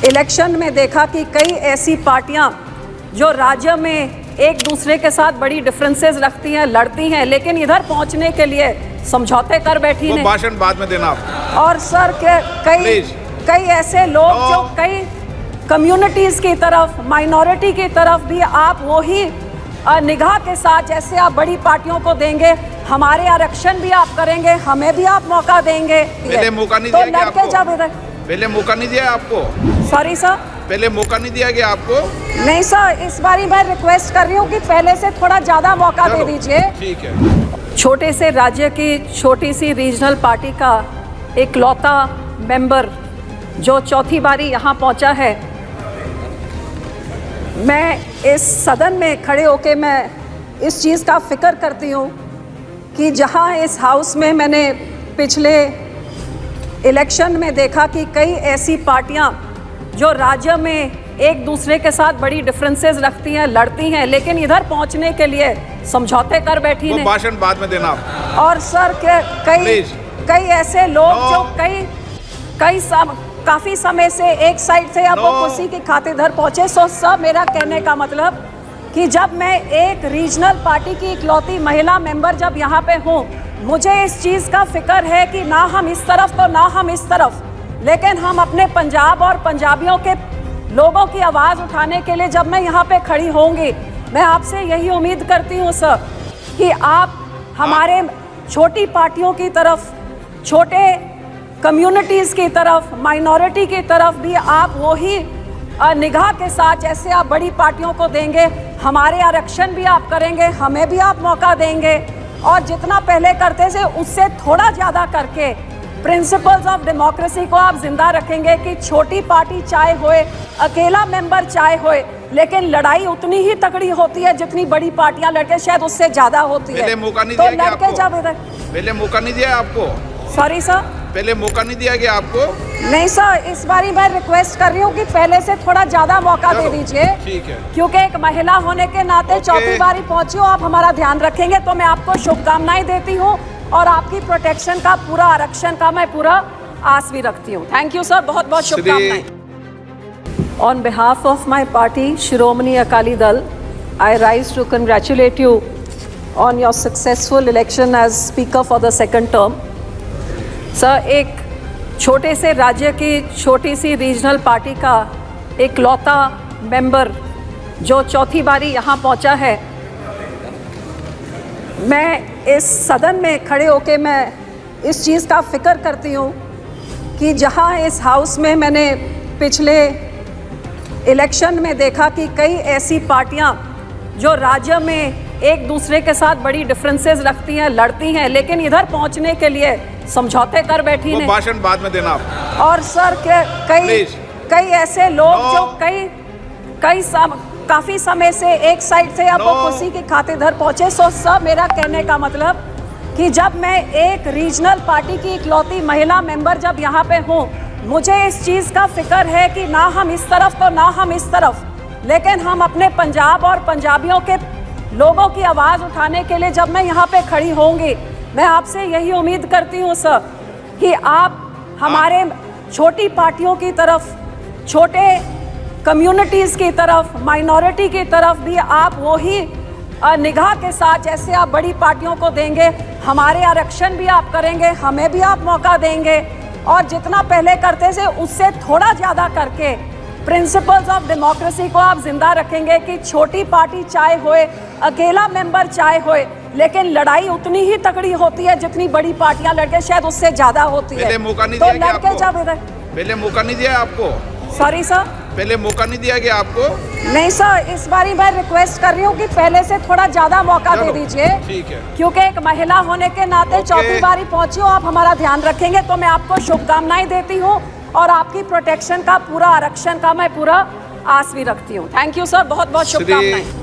Election में देखा कि कई ऐसी पार्टियां जो राज्य में एक दूसरे के साथ बड़ी डिफरेंसेस रखती हैं, लड़ती हैं, लेकिन इधर पहुंचने के लिए समझौते कर बैठी हैं। भाषण बाद में देना आप। और सर कई ऐसे लोग जो कई कम्युनिटीज की तरफ, माइनॉरिटी की तरफ भी आप वही निगाह के साथ जैसे आप बड़ी पार्टियों को देंगे, हमारे आरक्षण भी आप करेंगे, हमें भी आप मौका देंगे। पहले मौका नहीं तो दिया गया लड़के जब इधर, पहले मौका नहीं दिया आपको। सॉरी सर, पहले मौका नहीं दिया गया आपको। नहीं सर, इस बारी मैं रिक्वेस्ट कर रही हूँ कि पहले से थोड़ा ज्यादा मौका दे दीजिए। ठीक है। छोटे से राज्य की छोटी सी रीजनल पार्टी का इकलौता मेंबर जो चौथी बारी यहाँ पहुँचा है, मैं इस सदन में खड़े होके मैं इस चीज़ का फिक्र करती हूँ कि जहाँ इस हाउस में मैंने पिछले इलेक्शन में देखा कि कई ऐसी पार्टियां जो राज्य में एक दूसरे के साथ बड़ी डिफरेंसेस रखती हैं, लड़ती हैं, लेकिन इधर पहुंचने के लिए समझौते कर बैठी हैं। भाषण बाद में देना आप। और सर कई ऐसे लोग जो काफ़ी समय से एक साइड से अब वो कुर्सी की खातिर इधर पहुंचे। सो सब मेरा कहने का मतलब कि जब मैं एक रीजनल पार्टी की इकलौती महिला मेंबर जब यहाँ पे हूँ, मुझे इस चीज़ का फिक्र है कि ना हम इस तरफ तो ना हम इस तरफ, लेकिन हम अपने पंजाब और पंजाबियों के लोगों की आवाज़ उठाने के लिए जब मैं यहाँ पे खड़ी होंगी, मैं आपसे यही उम्मीद करती हूँ सर कि आप हमारे छोटी पार्टियों की तरफ, छोटे कम्युनिटीज़ की तरफ, माइनॉरिटी की तरफ भी आप वही निगाह के साथ जैसे आप बड़ी पार्टियों को देंगे, हमारे आरक्षण भी आप करेंगे, हमें भी आप मौका देंगे, और जितना पहले करते थे उससे थोड़ा ज़्यादा करके प्रिंसिपल्स ऑफ डेमोक्रेसी को आप जिंदा रखेंगे कि छोटी पार्टी चाहे होए, अकेला मेंबर चाहे होए, लेकिन लड़ाई उतनी ही तगड़ी होती है जितनी बड़ी पार्टियां लड़के शायद उससे ज़्यादा होती है। पहले मौका नहीं तो दिया लड़के जब इधर, पहले मौका नहीं दिया आपको। सॉरी सर, पहले मौका नहीं दिया गया आपको। नहीं सर, इस बारी मैं रिक्वेस्ट कर रही हूँ कि पहले से थोड़ा ज्यादा मौका दे दीजिए। ठीक है। क्योंकि एक महिला होने के नाते चौथी बारी पहुंची हो, आप हमारा ध्यान रखेंगे तो मैं आपको शुभकामनाएं देती हूँ और आपकी प्रोटेक्शन का, पूरा आरक्षण का मैं पूरा आस भी रखती हूँ। थैंक यू सर, बहुत बहुत शुभकामनाएं। On behalf of my party Shiromani Akali Dal, I rise to congratulate you on your successful election as speaker for the second term. Sir, एक छोटे से राज्य की छोटी सी रीजनल पार्टी का इकलौता मेंबर जो चौथी बारी यहाँ पहुँचा है, मैं इस सदन में खड़े होके मैं इस चीज़ का फिक्र करती हूँ कि जहाँ इस हाउस में मैंने पिछले इलेक्शन में देखा कि कई ऐसी पार्टियां जो राज्य में एक दूसरे के साथ बड़ी डिफरेंसेस रखती हैं, लड़ती हैं, लेकिन इधर पहुंचने के लिए समझौते कर बैठी हैं। भाषण बाद में देना आप। और सर कई ऐसे लोग जो काफ़ी समय से एक साइड से अब वो कुर्सी की खातिर इधर पहुंचे। सो सब मेरा कहने का मतलब कि जब मैं एक रीजनल पार्टी की इकलौती महिला मेंबर जब यहाँ पे हूँ, मुझे इस चीज़ का फिक्र है कि ना हम इस तरफ तो ना हम इस तरफ, लेकिन हम अपने पंजाब और पंजाबियों के लोगों की आवाज़ उठाने के लिए जब मैं यहाँ पे खड़ी होंगी, मैं आपसे यही उम्मीद करती हूँ सर कि आप हमारे छोटी पार्टियों की तरफ, छोटे कम्युनिटीज़ की तरफ, माइनॉरिटी की तरफ भी आप वही निगाह के साथ जैसे आप बड़ी पार्टियों को देंगे, हमारे आरक्षण भी आप करेंगे, हमें भी आप मौका देंगे, और जितना पहले करते थे उससे थोड़ा ज़्यादा करके प्रिंसिपल्स ऑफ डेमोक्रेसी को आप जिंदा रखेंगे कि छोटी पार्टी चाहे होए, अकेला मेंबर चाहे होए, लेकिन लड़ाई उतनी ही तगड़ी होती है जितनी बड़ी पार्टियां लड़के शायद उससे ज़्यादा होती है। पहले मौका नहीं तो दिया गया लड़के आपको। जब इधर, पहले मौका नहीं दिया आपको। सॉरी सर, पहले मौका नहीं दिया गया आपको। नहीं सर, इस बारी मैं रिक्वेस्ट कर रही हूँ कि पहले से थोड़ा ज्यादा मौका दे दीजिए। ठीक है। क्योंकि एक महिला होने के नाते चौथी बारी पहुंची हो, आप हमारा ध्यान रखेंगे तो मैं आपको शुभकामनाएं देती हूँ और आपकी प्रोटेक्शन का, पूरा आरक्षण का मैं पूरा आस भी रखती हूँ। थैंक यू सर, बहुत बहुत शुभकामनाएं।